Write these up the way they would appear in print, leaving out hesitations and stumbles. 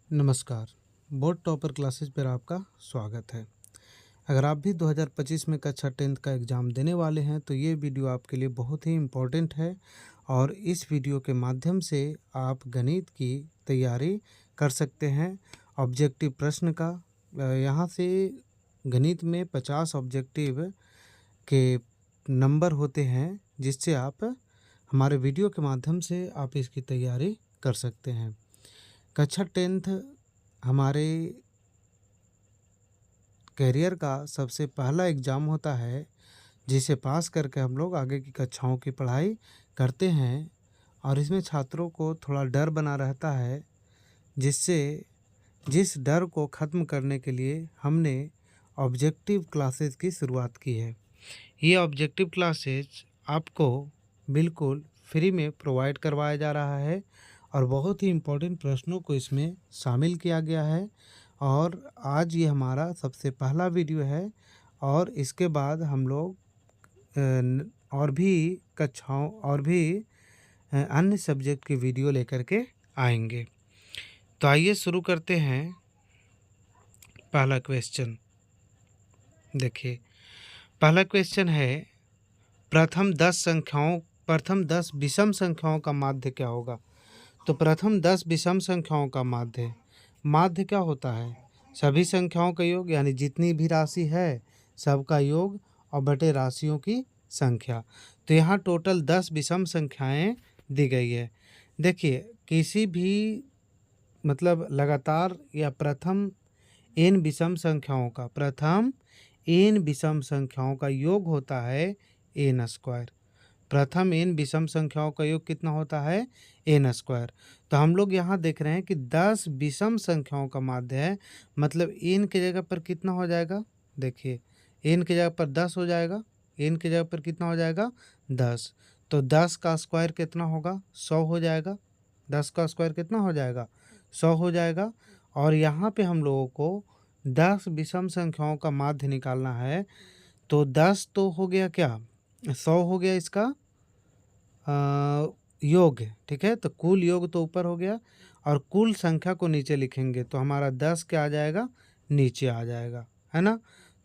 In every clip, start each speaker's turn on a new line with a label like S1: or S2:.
S1: नमस्कार। Board topper classes पर आपका स्वागत है। अगर आप भी 2025 में कक्षा 10th का एग्ज़ाम देने वाले हैं तो ये वीडियो आपके लिए बहुत ही इम्पोर्टेंट है और इस वीडियो के माध्यम से आप गणित की तैयारी कर सकते हैं। ऑब्जेक्टिव प्रश्न का यहाँ से गणित में 50 ऑब्जेक्टिव के नंबर होते हैं जिससे आप हमारे वीडियो के माध्यम से आप इसकी तैयारी कर सकते हैं। कक्षा 10th हमारे करियर का सबसे पहला एग्ज़ाम होता है जिसे पास करके हम लोग आगे की कक्षाओं की पढ़ाई करते हैं और इसमें छात्रों को थोड़ा डर बना रहता है जिस डर को ख़त्म करने के लिए हमने ऑब्जेक्टिव क्लासेस की शुरुआत की है। ये ऑब्जेक्टिव क्लासेस आपको बिल्कुल फ्री में प्रोवाइड करवाया जा रहा है और बहुत ही इम्पोर्टेंट प्रश्नों को इसमें शामिल किया गया है और आज ये हमारा सबसे पहला वीडियो है और इसके बाद हम लोग और भी कक्षाओं और भी अन्य सब्जेक्ट की वीडियो लेकर के आएंगे। तो आइए शुरू करते हैं। पहला क्वेश्चन देखिए, पहला क्वेश्चन है प्रथम 10 विषम संख्याओं का माध्य क्या होगा। तो प्रथम 10 विषम संख्याओं का माध्य क्या होता है? सभी संख्याओं का योग, यानी जितनी भी राशि है सबका योग और बटे राशियों की संख्या। तो यहाँ टोटल 10 विषम संख्याएं दी गई है। देखिए, किसी भी लगातार या प्रथम n विषम संख्याओं का योग होता है n स्क्वायर। प्रथम n विषम संख्याओं का योग कितना होता है? n square. तो हम लोग यहाँ देख रहे हैं कि 10 विषम संख्याओं का माध्य है, मतलब n की जगह पर कितना हो जाएगा? देखिए, n की जगह पर 10 हो जाएगा। n की जगह पर कितना हो जाएगा? 10। तो 10 का स्क्वायर कितना होगा? 100 हो जाएगा। 10 का स्क्वायर कितना हो जाएगा? 100 हो जाएगा। और यहाँ पे हम लोगों को 10 विषम संख्याओं का माध्य निकालना है। तो 10 तो हो गया क्या? 100 हो गया इसका योग, ठीक है। तो कुल योग तो ऊपर हो गया और कुल संख्या को नीचे लिखेंगे तो हमारा 10 क्या आ जाएगा? नीचे आ जाएगा, है ना।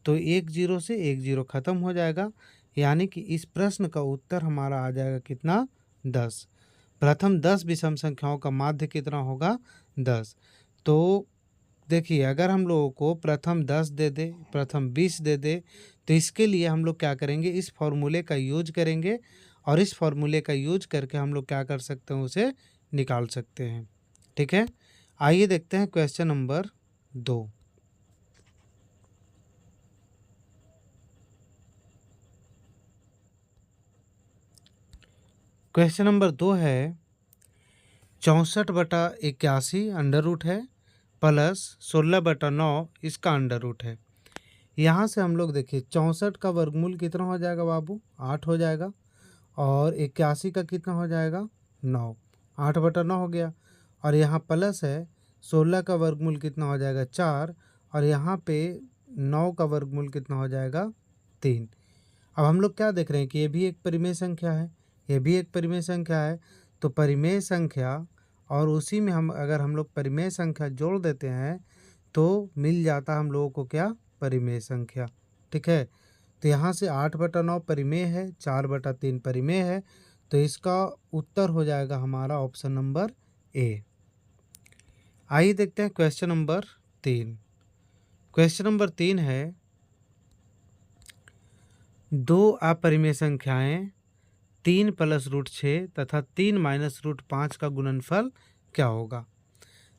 S1: तो 1 0 से 1 0 ख़त्म हो जाएगा, यानी कि इस प्रश्न का उत्तर हमारा आ जाएगा कितना? 10। प्रथम 10 विषम संख्याओं का माध्य कितना होगा? 10। तो देखिए, अगर हम लोगों को प्रथम 10 दे दे, प्रथम 20 दे दे, तो इसके लिए हम लोग क्या करेंगे? इस फॉर्मूले का यूज करेंगे और इस फॉर्मूले का यूज करके हम लोग क्या कर सकते हैं? उसे निकाल सकते हैं, ठीक है। आइए देखते हैं क्वेश्चन नंबर 2। क्वेश्चन नंबर 2 है 64/81 अंडर रूट है प्लस 16/9 इसका अंडर रूट है। यहाँ से हम लोग देखिए 64 का वर्गमूल कितना हो जाएगा बाबू? 8 हो जाएगा। और 81 का कितना हो जाएगा? 9। 8/9 हो गया। और यहाँ प्लस है 16 का वर्गमूल कितना हो जाएगा? 4। और यहाँ पे 9 का वर्गमूल कितना हो जाएगा? 3। अब हम लोग क्या देख रहे हैं कि ये भी एक परिमेय संख्या है, ये भी एक परिमेय संख्या है। तो परिमेय संख्या और उसी में हम लोग परिमेय संख्या जोड़ देते हैं तो मिल जाता हम लोगों को क्या? परिमेय संख्या, ठीक है। तो यहाँ से 8/9 परिमेय है, 4/3 परिमेय है। तो इसका उत्तर हो जाएगा हमारा ऑप्शन नंबर ए। आइए देखते हैं क्वेश्चन नंबर 3। क्वेश्चन नंबर 3 है 2 अपरिमेय संख्याएं 3 + √6 तथा 3 - √5 का गुणनफल क्या होगा।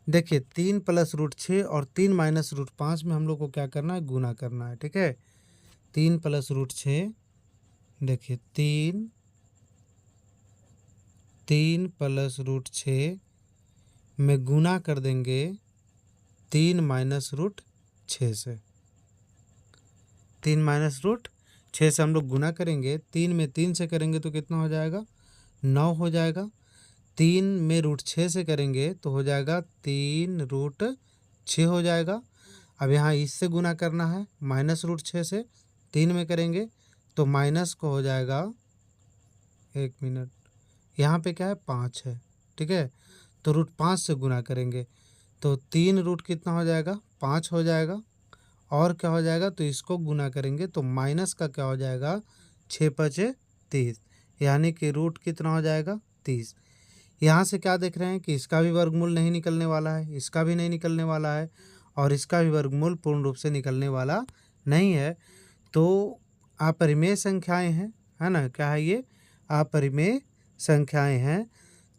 S1: देखिए, 3 + √6 और 3 - √5 में हम लोग को क्या करना है? गुना करना है, ठीक है। 3 + √6, देखिए 3 + √6 में गुना कर देंगे 3 - √6 से। 3 - √6 से हम लोग गुना करेंगे, 3 में 3 से करेंगे तो कितना हो जाएगा? 9 हो जाएगा। 3 में √6 से करेंगे तो हो जाएगा 3 √6 हो जाएगा। अब यहाँ इससे गुना करना है -√6 से, 3 में करेंगे तो माइनस को हो जाएगा, 1 मिनट, यहाँ पे क्या है? 5 है, ठीक है। तो √5 से गुना करेंगे तो 3 रूट कितना हो जाएगा, 5 हो जाएगा। और क्या हो जाएगा, तो इसको गुना करेंगे तो माइनस का क्या हो जाएगा, 6 पचे 30, यानी कि रूट कितना हो जाएगा, 30। यहाँ से क्या देख रहे हैं कि इसका भी वर्गमूल नहीं निकलने वाला है, इसका भी नहीं निकलने वाला है, और इसका भी वर्गमूल पूर्ण रूप से निकलने वाला नहीं है। तो अपरिमेय संख्याएं हैं, है ना, क्या है ये, अपरिमेय संख्याएं हैं।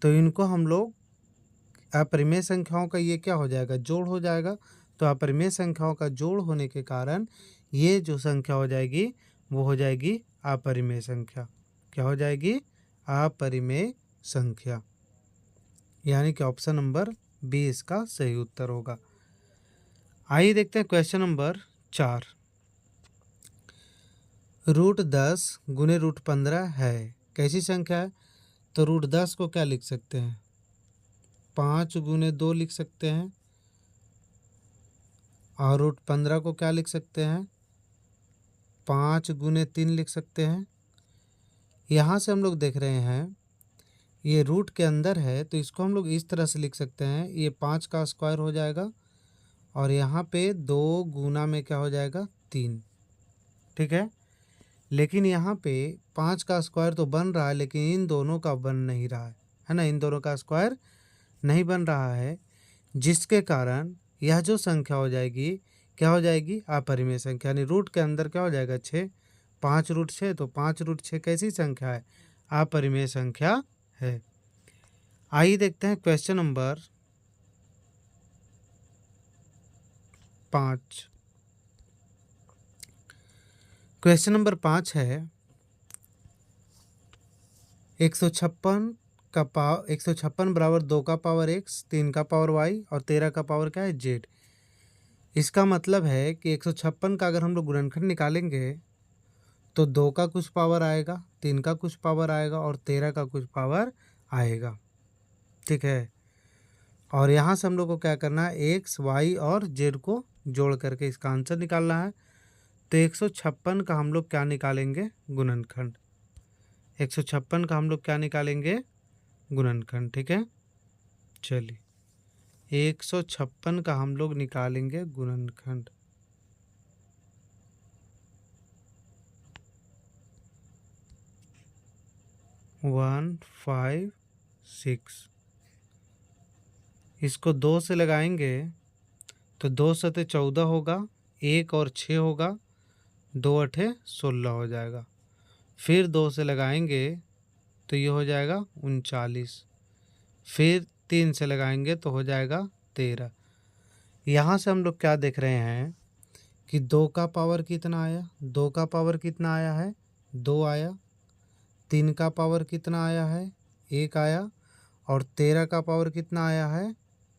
S1: तो इनको हम लोग, अपरिमेय संख्याओं का ये क्या हो जाएगा, जोड़ हो जाएगा। तो अपरिमेय संख्याओं का जोड़ होने के कारण ये जो संख्या हो जाएगी वो हो जाएगी अपरिमेय संख्या। क्या हो जाएगी, अपरिमेय संख्या, यानी कि ऑप्शन नंबर बी इसका सही उत्तर होगा। आइए देखते हैं क्वेश्चन नंबर 4। रूट 10 गुने रूट 15 है, कैसी संख्या है। तो रूट 10 को क्या लिख सकते हैं, 5 गुने 2 लिख सकते हैं, और रूट 15 को क्या लिख सकते हैं, 5 गुने 3 लिख सकते हैं। यहाँ से हम लोग देख रहे हैं ये रूट के अंदर है, तो इसको हम लोग इस तरह से लिख सकते हैं, ये 5 का स्क्वायर हो जाएगा, और यहाँ पे 2 गुना में क्या हो जाएगा, 3। ठीक है, लेकिन यहाँ पे 5 का स्क्वायर तो बन रहा है, लेकिन इन दोनों का बन नहीं रहा है ना, इन दोनों का स्क्वायर नहीं बन रहा है, जिसके कारण यह जो संख्या हो जाएगी क्या हो जाएगी, अपरिमेय संख्या। यानी रूट के अंदर क्या हो जाएगा, 6, 5 रूट 6, तो 5 रूट 6 कैसी संख्या है, अपरिमेय संख्या है। आइए देखते हैं क्वेश्चन नंबर 5। क्वेश्चन नंबर 5 है, 156 का पावर 156 बराबर 2 का पावर x, 3 का पावर y और 13 का पावर क्या है, z। इसका मतलब है कि 156 का अगर हम लोग गुणनखंड निकालेंगे तो 2 का कुछ पावर आएगा, 3 का कुछ पावर आएगा और 13 का कुछ पावर आएगा। ठीक है, और यहाँ से हम लोग को क्या करना है, एक्स वाई और जेड को जोड़ करके इसका आंसर निकालना है। तो 156 का हम लोग क्या निकालेंगे, गुणनखंड। 156 का हम लोग क्या निकालेंगे, गुणनखंड। ठीक है, चलिए 156 का हम लोग निकालेंगे गुणनखंड। वन 5 6, इसको 2 से लगाएंगे तो 2 सते 14 होगा, 1 और 6 होगा, 2 अठे 16 हो जाएगा। फिर 2 से लगाएंगे तो ये हो जाएगा 39, फिर 3 से लगाएंगे तो हो जाएगा 13। यहाँ से हम लोग क्या देख रहे हैं कि 2 का पावर कितना आया, 2 का पावर कितना आया है, 2 आया। 3 का पावर कितना आया है, 1 आया। और 13 का पावर कितना आया है,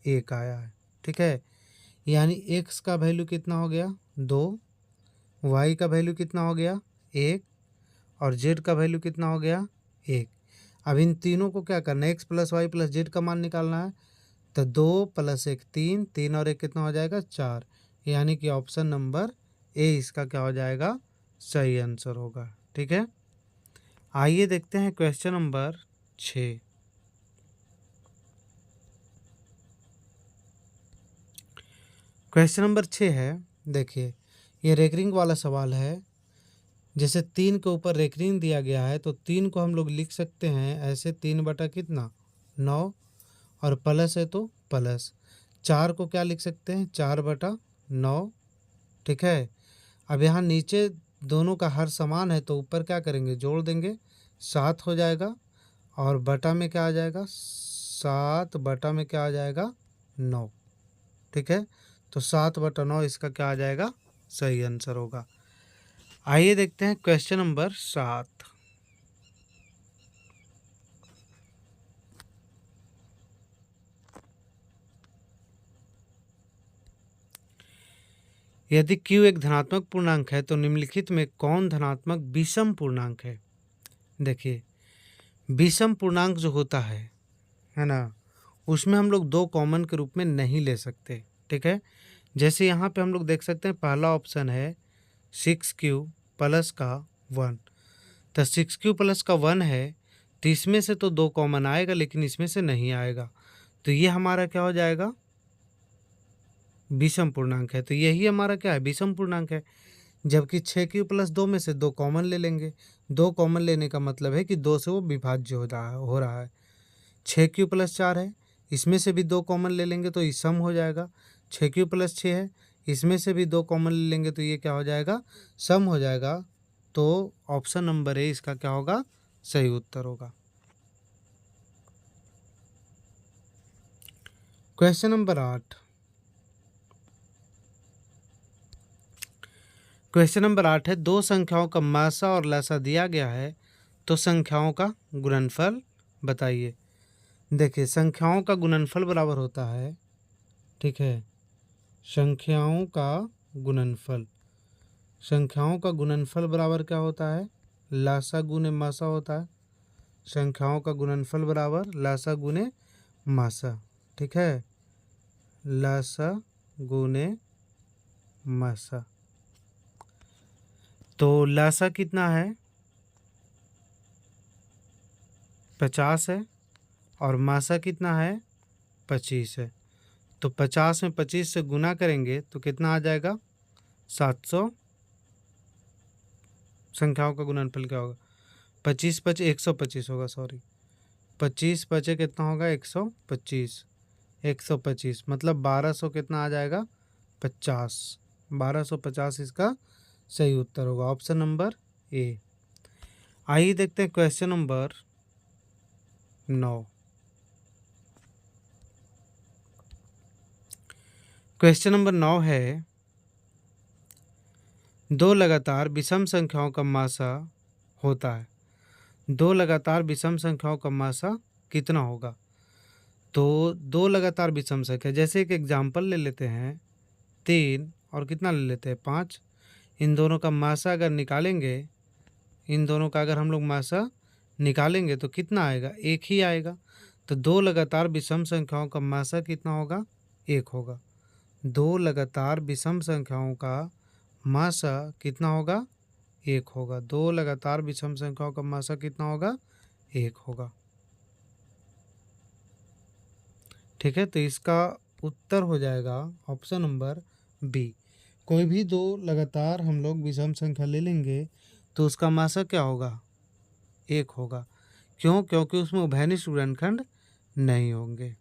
S1: 1 आया है। ठीक है, यानी x का वैल्यू कितना हो गया, 2, y का वैल्यू कितना हो गया, 1, और z का वैल्यू कितना हो गया, 1। अब इन तीनों को क्या करना है, x plus y plus z का मान निकालना है। तो 2 + 1 3, 3 और 1 कितना हो जाएगा, 4। यानी कि ऑप्शन नंबर ए इसका क्या हो जाएगा, सही आंसर होगा। ठीक है, आइए देखते हैं क्वेश्चन नंबर 6। क्वेश्चन नंबर 6 है, देखिए ये रेकरिंग वाला सवाल है। जैसे 3 के ऊपर रेकरिंग दिया गया है तो 3 को हम लोग लिख सकते हैं ऐसे, 3 बटा कितना, 9, और प्लस है तो प्लस। 4 को क्या लिख सकते हैं, 4 बटा 9। ठीक है, अब यहाँ नीचे दोनों का हर समान है तो ऊपर क्या करेंगे, जोड़ देंगे, 7 हो जाएगा। और बटा में क्या आ जाएगा, 7 बटा में क्या आ जाएगा, 9। ठीक है, तो 7 बटा 9 इसका क्या आ जाएगा, सही आंसर होगा। आइए देखते हैं क्वेश्चन नंबर 7। यदि q एक धनात्मक पूर्णांक है तो निम्नलिखित में कौन धनात्मक विषम पूर्णांक है। देखिए विषम पूर्णांक जो होता है ना, उसमें हम लोग 2 कॉमन के रूप में नहीं ले सकते। ठीक है, जैसे यहाँ पे हम लोग देख सकते हैं पहला ऑप्शन है 6q प्लस का 1, तो 6q प्लस का 1 है, तो इसमें से तो 2 कॉमन आएगा लेकिन इसमें से नहीं आएगा, तो ये हमारा क्या हो जाएगा, विषम पूर्णांक है, तो यही हमारा क्या है, विषम पूर्णांक है। जबकि 6 प्लस 2 में से 2 कॉमन ले लेंगे। 2 कॉमन लेने का मतलब है कि 2 से वो विभाज्य हो रहा है। 6 प्लस 4 है, इसमें से भी 2 कॉमन ले लेंगे तो ये सम हो जाएगा। 6 प्लस 6 है, इसमें से भी 2 कॉमन ले लेंगे तो ये क्या हो जाएगा, सम हो जाएगा। तो ऑप्शन नंबर ए इसका क्या होगा, सही उत्तर होगा। Question number 8। क्वेश्चन नंबर 8 है, दो संख्याओं का मासा और लसा दिया गया है, तो संख्याओं का गुणनफल बताइए। देखिए, संख्याओं का गुणनफल बराबर होता है, ठीक है, संख्याओं का गुणनफल। संख्याओं का गुणनफल बराबर क्या होता है, लासा गुने मासा होता है। संख्याओं का गुणनफल बराबर लासा गुने मासा, ठीक है, लासा गुने मासा। तो लासा कितना है, 50 है, और मासा कितना है, 25 है। तो 50 में 25 से गुना करेंगे तो कितना आ जाएगा, 700। संख्याओं का गुणनफल क्या होगा, 25 पचे 125 होगा, सॉरी, 25 पचे कितना होगा, 125। 125 मतलब 1200 कितना आ जाएगा, 50। 1250 इसका सही उत्तर होगा, ऑप्शन नंबर ए। आइए देखते हैं क्वेश्चन नंबर 9। क्वेश्चन नंबर 9 है, दो लगातार विषम संख्याओं का मासा होता है। दो लगातार विषम संख्याओं का मासा कितना होगा। तो दो लगातार विषम संख्या, जैसे एक एग्जाम्पल ले लेते हैं, 3 और कितना ले लेते हैं, 5। इन दोनों का मासा अगर निकालेंगे, इन दोनों का अगर हम लोग मासा निकालेंगे तो कितना आएगा, एक ही आएगा। तो दो लगातार विषम संख्याओं का मासा कितना होगा, एक होगा। दो लगातार विषम संख्याओं का मासा कितना होगा, एक होगा। दो लगातार विषम संख्याओं का मासा कितना होगा, एक होगा, ठीक है। तो इसका उत्तर हो जाएगा ऑप्शन नंबर बी। कोई भी दो लगातार हम लोग विषम संख्या ले लेंगे तो उसका मासा क्या होगा, एक होगा। क्यों, क्योंकि उसमें उभयनिष्ठ गुणनखंड नहीं होंगे।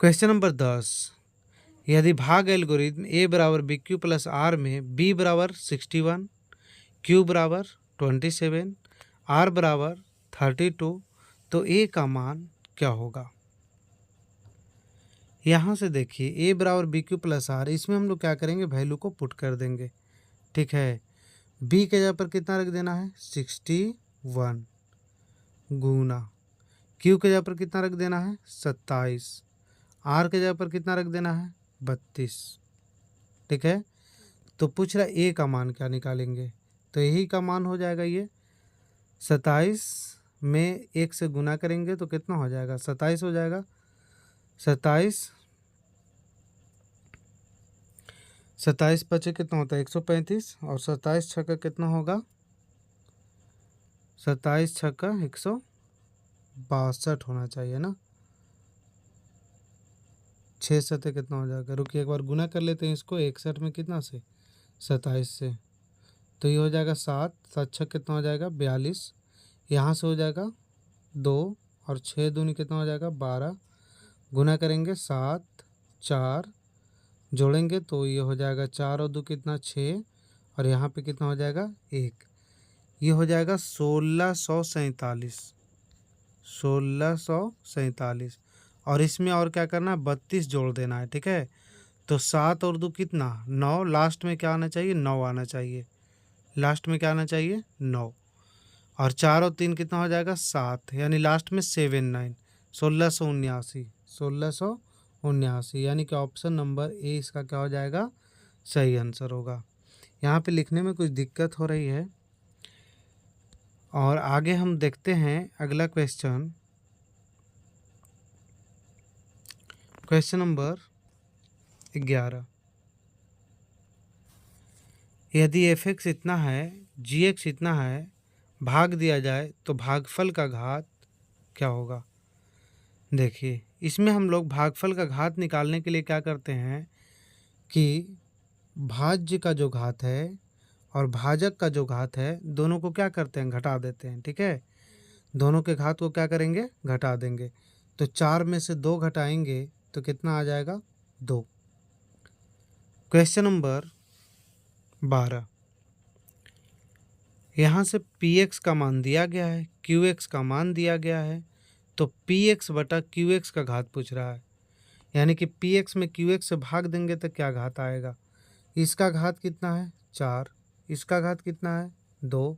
S1: क्वेश्चन नंबर 10, यदि भाग एल्गोरिथम ए बराबर बी क्यू प्लस आर में बी बराबर 61, क्यू बराबर 27, आर बराबर 32, तो ए का मान क्या होगा। यहाँ से देखिए, ए बराबर बी क्यू प्लस आर, इसमें हम लोग क्या करेंगे, वैल्यू को पुट कर देंगे, ठीक है। बी के जगह पर कितना रख देना है, 61 गुना, क्यू के जगह पर कितना रख देना है, 27, आर के जगह पर कितना रख देना है, 32, ठीक है। तो पूछ रहा ए का मान क्या निकालेंगे, तो यही का मान हो जाएगा ये 27 में 1 से गुना करेंगे तो कितना हो जाएगा, 27 हो जाएगा। 27 पचे कितना होता है, 135, और 27 छक्का कितना होगा, 27 छक्का 162 होना चाहिए ना। 6 सतह कितना हो जाएगा, रुकिए एक बार गुना कर लेते हैं इसको, 61 में कितना से, 27 से, तो ये हो जाएगा 7, 7 छक्का कितना हो जाएगा, 42। यहाँ से हो जाएगा 2, और 6 दूनी कितना हो जाएगा, 12। गुना करेंगे 7, 4 जोड़ेंगे तो ये हो जाएगा 4 और 2 कितना, 6, और यहाँ पे कितना हो जाएगा, 1। ये हो जाएगा 1647, 1647। और इसमें और क्या करना है, 32 जोड़ देना है, ठीक है। तो 7 और 2 कितना, 9, लास्ट में क्या आना चाहिए, 9 आना चाहिए, लास्ट में क्या आना चाहिए, 9। और 4 और 3 कितना हो जाएगा, 7, यानी लास्ट में 7 9, 1679, 1679, यानी कि ऑप्शन नंबर ए इसका क्या हो जाएगा, सही आंसर होगा। यहाँ पे लिखने में कुछ दिक्कत हो रही है, और आगे हम देखते हैं अगला क्वेश्चन। क्वेश्चन नंबर 11, यदि एफ एक्स इतना है, जी एक्स इतना है, भाग दिया जाए तो भागफल का घात क्या होगा। देखिए, इसमें हम लोग भागफल का घात निकालने के लिए क्या करते हैं कि भाज्य का जो घात है और भाजक का जो घात है दोनों को क्या करते हैं, घटा देते हैं। ठीक है, दोनों के घात को क्या करेंगे, घटा देंगे। तो 4 में से 2 घटाएंगे तो कितना आ जाएगा, 2। क्वेश्चन नंबर 12, यहाँ से px का मान दिया गया है, qx का मान दिया गया है, तो px बटा qx का घात पूछ रहा है। यानी कि px में qx से भाग देंगे तो क्या घात आएगा, इसका घात कितना है 4, इसका घात कितना है 2,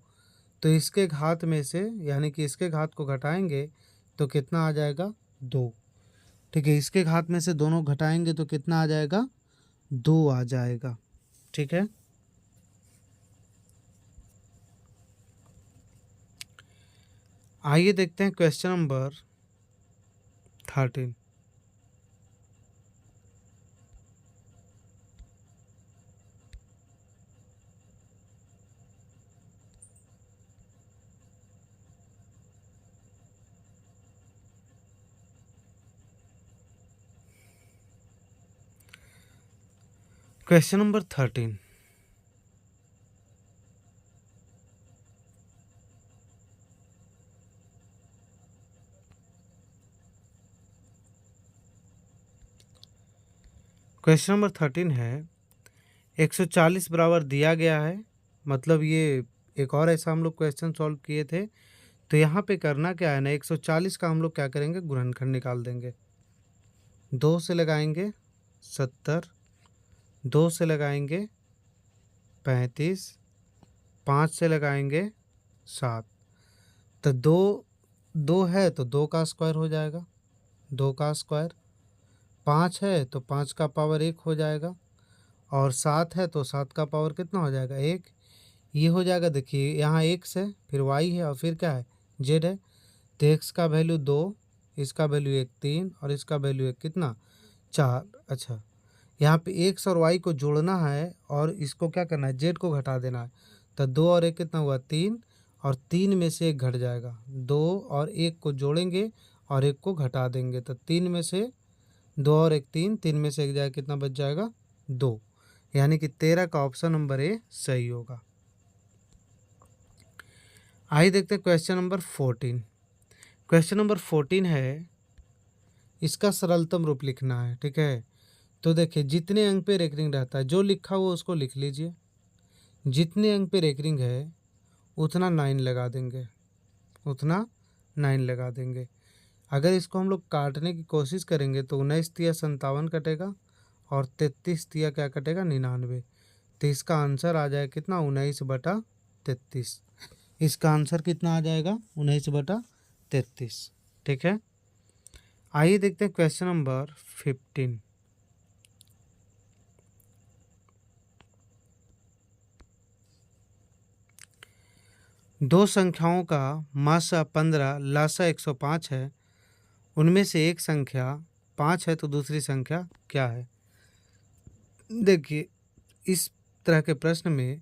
S1: तो इसके घात में से यानी कि इसके घात को घटाएंगे तो कितना आ जाएगा 2। ठीक है, इसके घात में से दोनों घटाएंगे तो कितना आ जाएगा, 2 आ जाएगा। ठीक है, आइए देखते हैं question number 13। Question number 13, question number 13 है 140 बराबर दिया गया है। मतलब ये एक और ऐसा हम लोग क्वेश्चन सॉल्व किए थे। तो यहाँ पे करना क्या है ना, 140 का हम लोग क्या करेंगे, गुणनखंड निकाल देंगे। 2 से लगाएंगे 70, 2 से लगाएंगे 35, 5 से लगाएंगे 7। तो 2 है तो 2 का स्क्वायर हो जाएगा, 2 का स्क्वायर। 5 है तो 5 का पावर 1 हो जाएगा, और 7 है तो 7 का पावर कितना हो जाएगा, 1। ये हो जाएगा, देखिए यहाँ x है, फिर y है, और फिर क्या है, z है। तो x का वैल्यू 2, इसका वैल्यू 1 3, और इसका वैल्यू 1 कितना 4। अच्छा, यहाँ पे x और y को जोड़ना है और इसको क्या करना है, z को घटा देना है। तो 2 और 1 कितना हुआ 3, और 3 में से 1 घट जाएगा। 2 और 1 को जोड़ेंगे और 1 को घटा देंगे, तो 3 में से 2 और 1 3, 3 में से 1 जाएगा, कितना बच जाएगा 2। यानी कि 13 का ऑप्शन नंबर ए सही होगा। आइए देखते हैं क्वेश्चन नंबर 14। क्वेश्चन नंबर 14 है, इसका सरलतम रूप लिखना है। ठीक है, तो देखिए जितने अंक पे रेकरिंग रहता है, जो लिखा हुआ उसको लिख लीजिए। जितने अंक पे रेकरिंग है उतना 9 लगा देंगे, उतना 9 लगा देंगे। अगर इसको हम लोग काटने की कोशिश करेंगे तो 19 तिया 57 कटेगा, और 33 तिया क्या कटेगा 99। तो इसका आंसर आ जाएगा कितना, 19/33। इसका आंसर कितना आ जाएगा, 19/33। ठीक है, आइए देखते हैं क्वेश्चन नंबर 15। दो संख्याओं का मासा 15, लासा 105 है। उनमें से एक संख्या 5 है तो दूसरी संख्या क्या है। देखिए इस तरह के प्रश्न में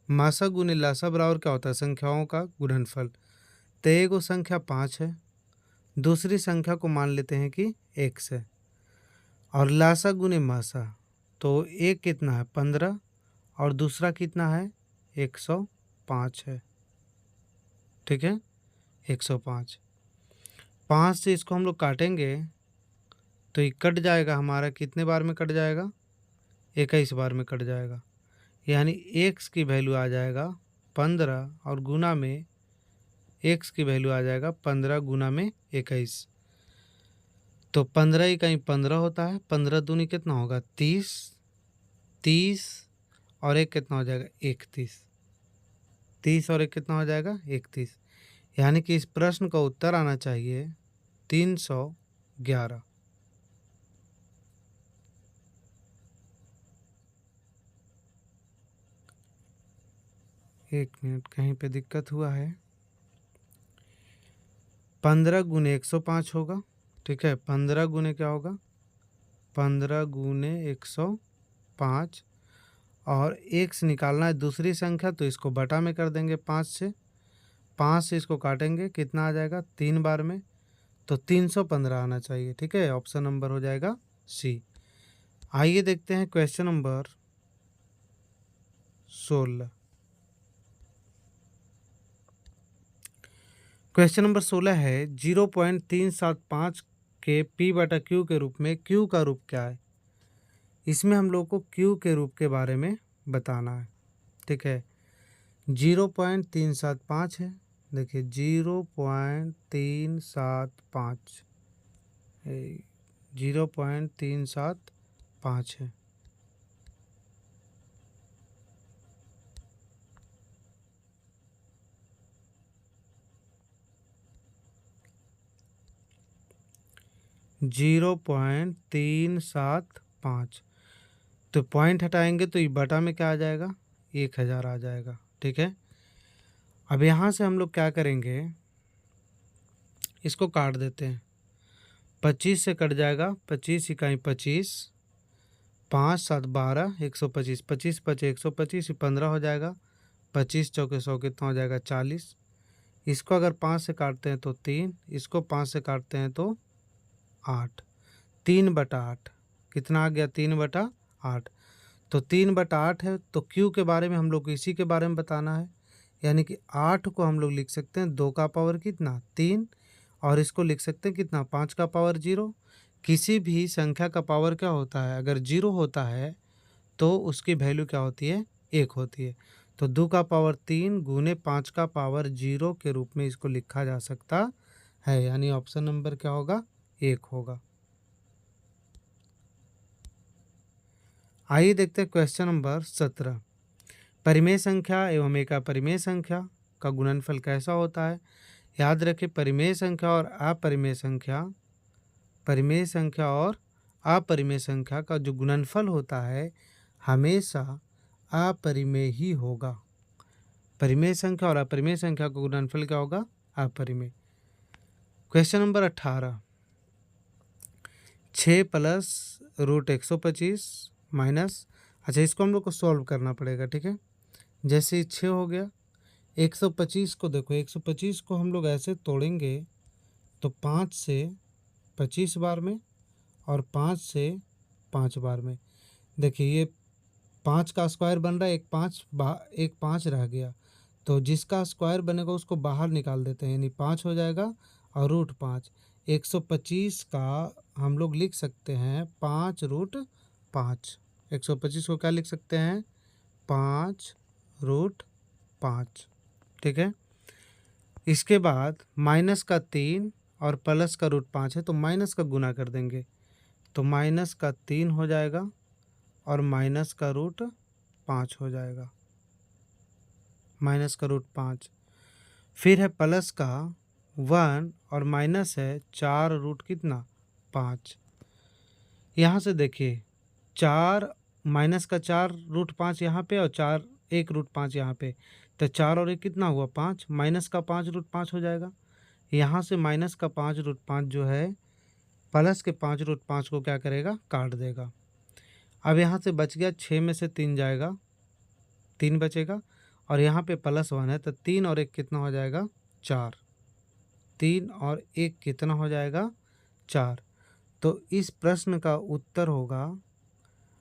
S1: मासा गुने लासा बराबर क्या होता है, संख्याओं का गुणनफल। तो एगो संख्या 5 है, दूसरी संख्या को मान लेते हैं कि x है, और लासा गुने मासा, तो एक कितना है 15, और दूसरा कितना है 105 है। ठीक है, 105। 5 से इसको हम लोग काटेंगे तो ये कट जाएगा हमारा, कितने बार में कट जाएगा, 21 बार में कट जाएगा। यानी x की वैल्यू आ जाएगा 15, और गुना में x की वैल्यू आ जाएगा 15 गुना में 21। तो 15 इकाई 15 होता है, 15 दूनी कितना होगा 30, 30 और एक कितना हो जाएगा 31, 30 और एक कितना हो जाएगा 31। यानी कि इस प्रश्न का उत्तर आना चाहिए 311। एक मिनट, कहीं पे दिक्कत हुआ है। 15 गुने 105 होगा। ठीक है, 15 गुने क्या होगा, 15 गुने 105, और एक से निकालना है दूसरी संख्या, तो इसको बटा में कर देंगे 5 से। 5 से इसको काटेंगे, कितना आ जाएगा 3 बार में, तो 315 आना चाहिए। ठीक है, ऑप्शन नंबर हो जाएगा सी। आइए देखते हैं क्वेश्चन नंबर 16। क्वेश्चन नंबर 16 है 0.375 के पी बटा क्यू के रूप में क्यू का रूप क्या है। इसमें हम लोग को क्यू के रूप के बारे में बताना है। ठीक है, 0.375 है। देखिए 0.375 0.375 है। जीरो पॉइंट 375, तो पॉइंट हटाएंगे तो ये बटा में क्या आ जाएगा, 1000 आ जाएगा। ठीक है, अब यहाँ से हम लोग क्या करेंगे, इसको काट देते हैं। 25 से कट जाएगा, 25 इकाई 25, 5 7 12, 125, 25 पचे 125, 15 हो जाएगा। 25 चौके 100 कितना हो जाएगा, 40। इसको अगर 5 से काटते हैं तो 3, इसको 5 से काटते हैं तो 8, 3/8 कितना आ गया, 3/8। तो 3/8 है, तो क्यू के बारे में हम लोग को इसी के बारे में बताना है। यानी कि 8 को हम लोग लिख सकते हैं 2 का पावर कितना, 3, और इसको लिख सकते हैं कितना, 5 का पावर 0। किसी भी संख्या का पावर क्या होता है, अगर 0 होता है तो उसकी वैल्यू क्या होती है, 1 होती है। तो 2 का पावर 3 गुने 5 का पावर 0 के रूप में इसको लिखा जा सकता है। यानी ऑप्शन नंबर क्या होगा, 1 होगा। आइए देखते हैं क्वेश्चन नंबर 17। परिमेय संख्या एवं एक अपरिमेय संख्या का गुणनफल कैसा होता है। याद रखें, परिमेय संख्या और अपरिमेय संख्या, परिमेय संख्या और अपरिमेय संख्या का जो गुणनफल होता है हमेशा अपरिमेय ही होगा। परिमेय संख्या और अपरिमेय संख्या का गुणनफल क्या होगा, अपरिमेय। Question number 18, 6 plus root 125 minus, अच्छा इसको हम लोग को सॉल्व करना पड़ेगा। ठीक है, जैसे ही 6 हो गया, 125 को देखो, 125 को हम लोग ऐसे तोड़ेंगे तो 5 से 25 बार में और 5 से 5 बार में। देखिए ये 5 का स्क्वायर बन रहा है, एक 5 रह गया, तो जिसका स्क्वायर बनेगा उसको बाहर निकाल देते हैं, यानी 5 हो जाएगा और रूट 5। 125 का हम लोग लिख सकते हैं 5√5। 125 को क्या लिख सकते हैं, 5√5। ठीक है, इसके बाद माइनस का 3 और प्लस का √5 है, तो माइनस का गुना कर देंगे, तो माइनस का 3 हो जाएगा और माइनस का √5 हो जाएगा, माइनस का √5। फिर है प्लस का 1 और माइनस है 4 रूट कितना, 5। यहाँ से देखिए 4 माइनस का 4√5 यहाँ पे और 1√5 यहाँ पे, तो 4 और 1 कितना हुआ, 5, माइनस का 5√5 हो जाएगा। यहाँ से माइनस का 5√5 जो है प्लस के 5√5 को क्या करेगा, काट देगा। अब यहाँ से बच गया 6 में से 3 जाएगा, 3 बचेगा, और यहाँ पे +1 है, तो 3 और 1 कितना हो जाएगा, 4। 3 और 1 कितना हो जाएगा, 4। तो इस प्रश्न का उत्तर होगा,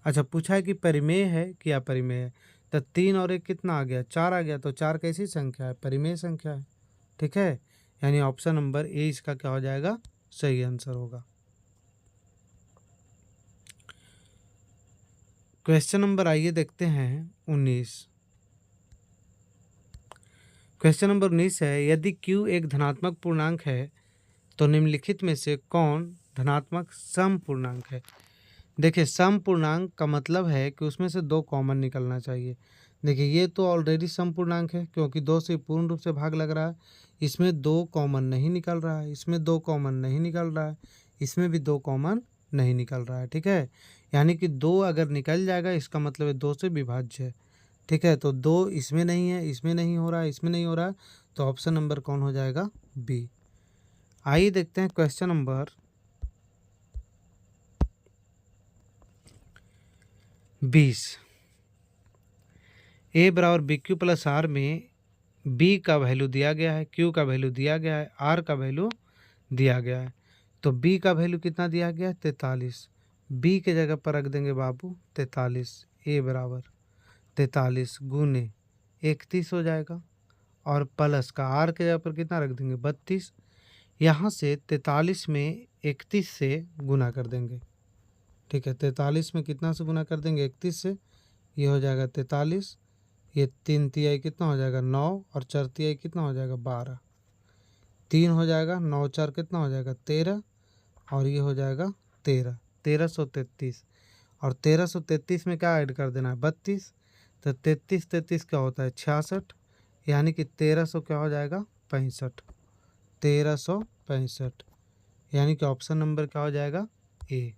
S1: अच्छा पूछा है कि परिमेय है कि अपरिमेय है, तो 3 और 1 कितना आ गया, 4 आ गया, तो 4 कैसी संख्या है, परिमेय संख्या है। ठीक है, यानी ऑप्शन नंबर ए इसका क्या हो जाएगा, सही आंसर होगा। क्वेश्चन नंबर आइए देखते हैं 19। क्वेश्चन नंबर 19 है, यदि q एक धनात्मक पूर्णांक है तो निम्नलिखित में से कौन धनात्मक सम पूर्णांक है। देखिए सम पूर्णांक का मतलब है कि उसमें से 2 कॉमन निकलना चाहिए। देखिए ये तो ऑलरेडी सम पूर्णांक है क्योंकि 2 से पूर्ण रूप से भाग लग रहा है, इसमें 2 कॉमन नहीं निकल रहा है, इसमें 2 कॉमन नहीं निकल रहा है, इसमें भी 2 कॉमन नहीं निकल रहा है। ठीक है, यानी कि 2 अगर निकल जाएगा इसका मतलब है 2 से विभाज्य है। ठीक है, तो 2 इसमें नहीं है, इसमें नहीं हो रहा है, इसमें नहीं हो रहा है, तो ऑप्शन नंबर कौन हो जाएगा, बी। आइए देखते हैं क्वेश्चन नंबर 20। ए बराबर बी क्यू प्लस आर में बी का वैल्यू दिया गया है, क्यू का वैल्यू दिया गया है, आर का वैल्यू दिया गया है। तो b का वैल्यू कितना दिया गया है? 43। b के जगह पर रख देंगे बाबू 43। a बराबर 43 गुने 31 हो जाएगा, और प्लस का r के जगह पर कितना रख देंगे? 32। यहाँ से 43 में 31 से गुना कर देंगे। ठीक है, 43 में कितना से गुना कर देंगे? 31 से। ये हो जाएगा 43, ये 3 तिहाई कितना हो जाएगा? 9, और 4 तिहाई कितना हो जाएगा? 12। 3 हो जाएगा, 9 4 कितना हो जाएगा? 13, और ये हो जाएगा 13, 1333। और 1333 में क्या ऐड कर देना है? 32। तो 33 33 क्या होता है? 66, यानी कि 1300 क्या हो जाएगा? 65। 1365, यानी कि ऑप्शन नंबर क्या हो जाएगा? A.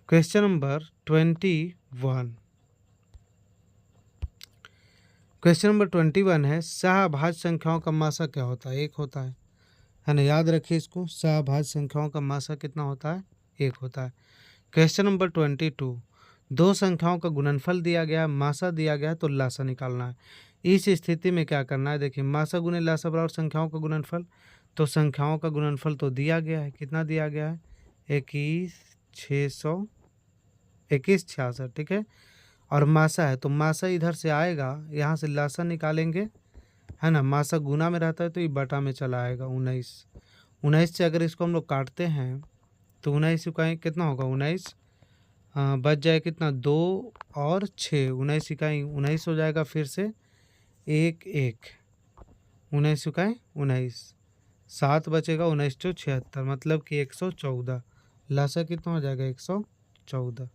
S1: Question number 21। Question number 21 है, सहभाज्य संख्याओं का मासा क्या होता है? 1 होता है ना। याद रखिए इसको, सहभाज्य संख्याओं का मासा कितना होता है? 1 होता है। क्वेश्चन नंबर 22, दो संख्याओं का गुणनफल दिया गया, मासा दिया गया है, तो लासा निकालना है। इस स्थिति में क्या करना है? देखिए, मासा गुने लासा बराबर संख्याओं का गुणनफल। तो संख्याओं का गुणनफल तो दिया गया है, कितना दिया गया है? 21,666, ठीक है। और मासा है, तो मासा इधर से आएगा, यहाँ से लासा निकालेंगे, है ना। मासा गुना में रहता है तो ये बटा में चला आएगा। 19, 19 से अगर इसको हम लोग काटते हैं तो 19 इकाई कितना होगा? 19 बच जाए कितना? 2 और 6, 19 इकाई 19 हो जाएगा। फिर से 1 1, 19 इकाई 19, 7 बचेगा, 19 चौ 76, मतलब कि 114। लासा कितना हो जाएगा? 114।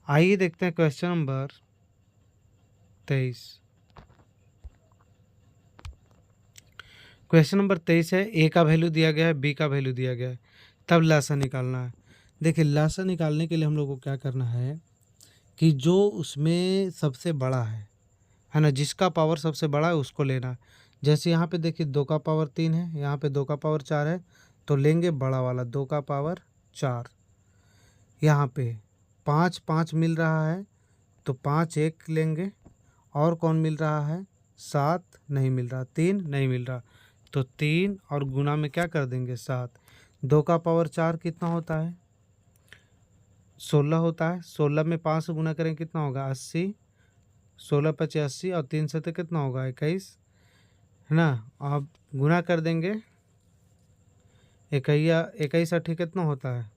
S1: आइए देखते हैं क्वेश्चन नंबर 23। क्वेश्चन नंबर 23 है, ए का वैल्यू दिया गया है, बी का वैल्यू दिया गया है, तब लासा निकालना है। देखिए, लासा निकालने के लिए हम लोग को क्या करना है कि जो उसमें सबसे बड़ा है ना, जिसका पावर सबसे बड़ा है उसको लेना है। जैसे यहाँ पे देखिए 2 का पावर 3 है, यहाँ पे 2 का पावर 4 है, तो लेंगे बड़ा वाला 2 का पावर 4। यहाँ पे 5 5 मिल रहा है, तो 5 1 लेंगे। और कौन मिल रहा है? 7 नहीं मिल रहा, 3 नहीं मिल रहा, तो 3 और गुना में क्या कर देंगे? 7। 2 का पावर 4 कितना होता है? 16 होता है। 16 में 5 से गुना करें कितना होगा? 80। 16 पचे 80, और 3 से तो कितना होगा? 21, है ना। अब गुना कर देंगे, 21 80 कितना होता है?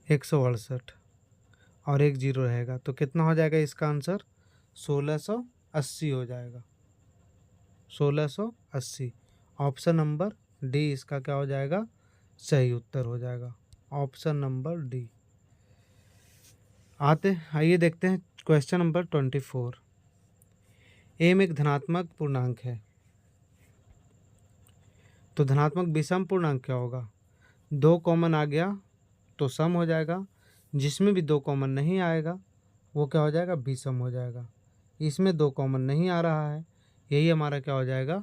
S1: 168, और 1 जीरो रहेगा, तो कितना हो जाएगा इसका आंसर? 1680 हो जाएगा। 1680, ऑप्शन नंबर डी इसका क्या हो जाएगा? सही उत्तर हो जाएगा, ऑप्शन नंबर डी। आइए देखते हैं क्वेश्चन नंबर 24। एम एक धनात्मक पूर्णांक है, तो धनात्मक विषम पूर्णांक क्या होगा? 2 कॉमन आ गया तो सम हो जाएगा, जिसमें भी 2 कॉमन नहीं आएगा वो क्या हो जाएगा? विषम हो जाएगा। इसमें 2 कॉमन नहीं आ रहा है, यही हमारा क्या हो जाएगा?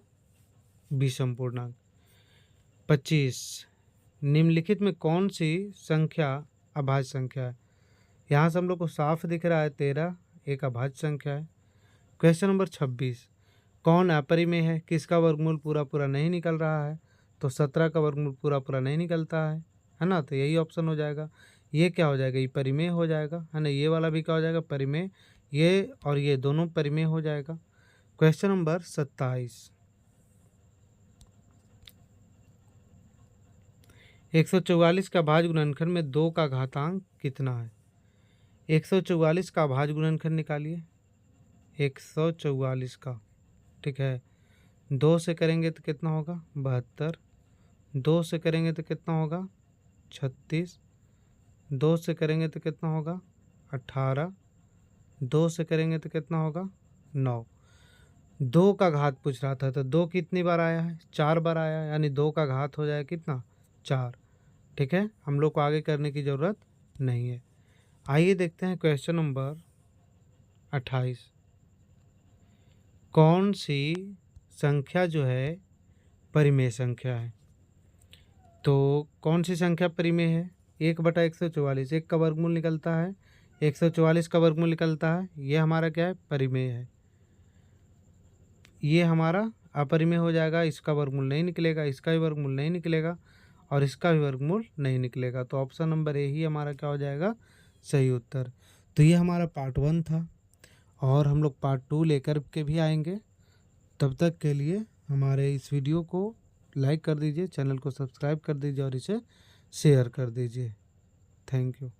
S1: विषम पूर्णांक। 25, निम्नलिखित में कौन सी संख्या अभाज्य संख्या है? यहाँ से हम लोग को साफ दिख रहा है 13 एक अभाज्य संख्या है। क्वेश्चन नंबर 26, कौन अपरिमेय है? किसका वर्गमूल पूरा पूरा नहीं निकल रहा है? तो 17 का वर्गमूल पूरा पूरा नहीं निकलता है ना, तो यही ऑप्शन हो जाएगा। ये क्या हो जाएगा? ये परिमेय हो जाएगा, है ना। ये वाला भी क्या हो जाएगा? परिमेय। ये और ये दोनों परिमेय हो जाएगा। क्वेश्चन नंबर 27, 144 का भाज्य गुणनखंड में 2 का घातांक कितना है? 144 का भाज्य गुणनखंड निकालिए, 144 का, ठीक है। 2 से करेंगे तो कितना होगा? 72। 2 से करेंगे तो कितना होगा? 36। 2 से करेंगे तो कितना होगा? 18। 2 से करेंगे तो कितना होगा? 9। 2 का घात पूछ रहा था, तो 2 कितनी बार आया है? 4 बार आया है, यानी 2 का घात हो जाए कितना? 4। ठीक है, हम लोग को आगे करने की ज़रूरत नहीं है। आइए देखते हैं क्वेश्चन नंबर 28। कौन सी संख्या जो है परिमेय संख्या है? तो कौन सी संख्या परिमेय है? 1/144, 1 का वर्गमूल निकलता है, 144 का वर्गमूल निकलता है, ये हमारा क्या है? परिमेय है। ये हमारा अपरिमेय हो जाएगा, इसका वर्गमूल नहीं निकलेगा, इसका भी वर्गमूल नहीं निकलेगा और इसका भी वर्गमूल नहीं निकलेगा। तो ऑप्शन नंबर ए ही हमारा क्या हो जाएगा, सही उत्तर। तो ये हमारा पार्ट 1 था और हम लोग पार्ट 2 लेकर के भी आएंगे। तब तक के लिए हमारे इस वीडियो को लाइक कर दीजिए, चैनल को सब्सक्राइब कर दीजिए और इसे शेयर कर दीजिए। Thank you.